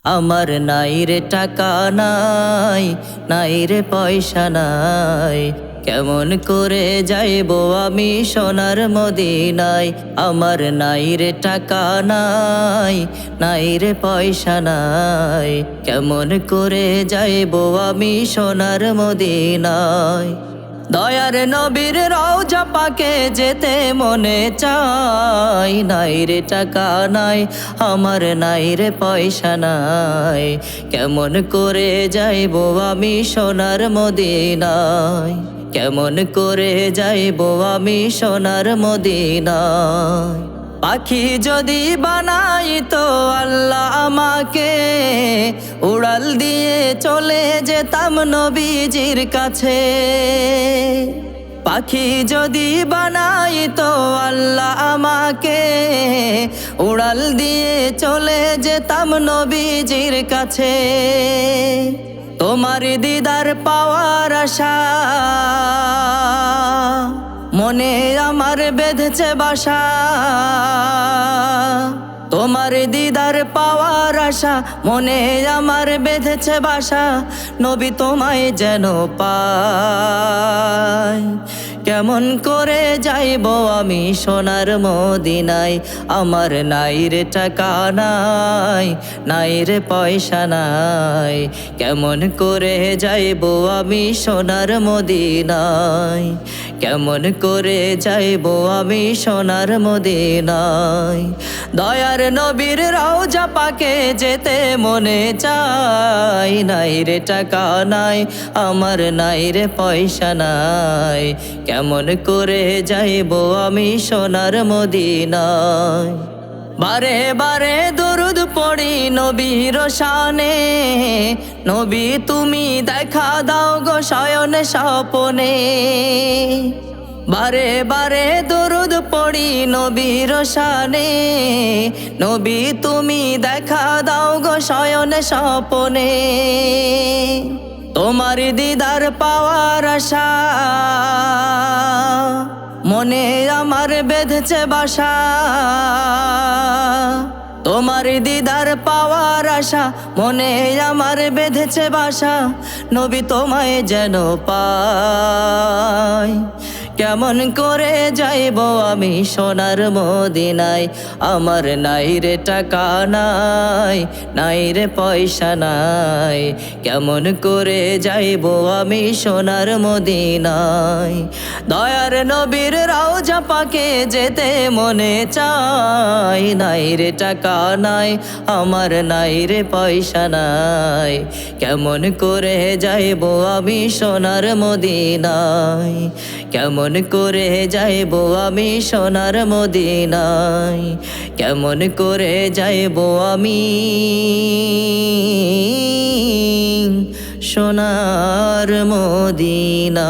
আমার নাই রে টাকা নাই, নাই রে পয়সা নাই, কেমন করে যাইবো আমি সোনার মদিনায়। আমার নাই রে টাকা নাই, নাই রে পয়সা নাই, কেমন করে যাইবো আমি সোনার মদিনায়। দয়ার নবীর রওজা পাকে যেতে মনে চাই, নাই রে টাকা নাই, আমার নাই রে পয়সা নাই, কেমন করে যাইবো আমি সোনার মদিনায়। কেমন করে যাইবো আমি সোনার মদিনায়। পাখি যদি বানাই তো আল্লাহ আমাকে, উড়াল দিয়ে চলে যেতাম নবীজির কাছে। পাখি যদি বানাই তো আল্লাহ আমাকে, উড়াল দিয়ে চলে যেতাম নবীজির কাছে। তোমার দিদার পাওয়ার আশা মনে আমার বেঁধেছে বাসা। তোমার দিদার পাওয়ার আশা মনে আমার বেঁধেছে বাসা। নবী তোমায় যেন পাই, কেমন করে যাইবো আমি সোনার মদিনায়। আমার নাই রে টাকা নাই, নাই রে পয়সা নাই, কেমন করে যাইবো আমি সোনার মদিনায়। কেমন করে যাইবো আমি সোনার মদিনায়। দয়ার নবীর রওজা পাকে যেতে মনে চাই, নাই রে টাকা নাই, আমার নাই রে পয়সা নাই, কেমন করে যাইবো আমি সোনার মদিনায়। বারে বারে দরুদ পড়ি নবীর শানে, নবী তুমি দেখা দাও গো শয়নে স্বপনে। বারে বারে দরুদ পড়ি নবীর শানে, নবী তুমি দেখা দাও গো শয়নে স্বপনে। তোমার দিদার পাওয়ার আশা মনে আমার বেঁধেছে বাসা। তোমার দিদার পাওয়ার আশা মনে আমার বেঁধেছে বাসা। নবী তোমায় যেন পাই, কেমন করে যাইবো আমি সোনার মদিনায়। আমার নাই রে টাকা নাই, নাই রে পয়সা নাই, কেমন করে যাইবো আমি সোনার মদিনায়। দয়ার নবীর রওজা পাকে যেতে মনে চাই, নাই রে টাকা নাই, আমার নাই রে পয়সা নাই, কেমন করে যাইবো আমি সোনার মদিনায়। কেমন করে যাইবো আমি সোনার মদিনায়। কেমন করে যাইবো আমি সোনার মদিনায়।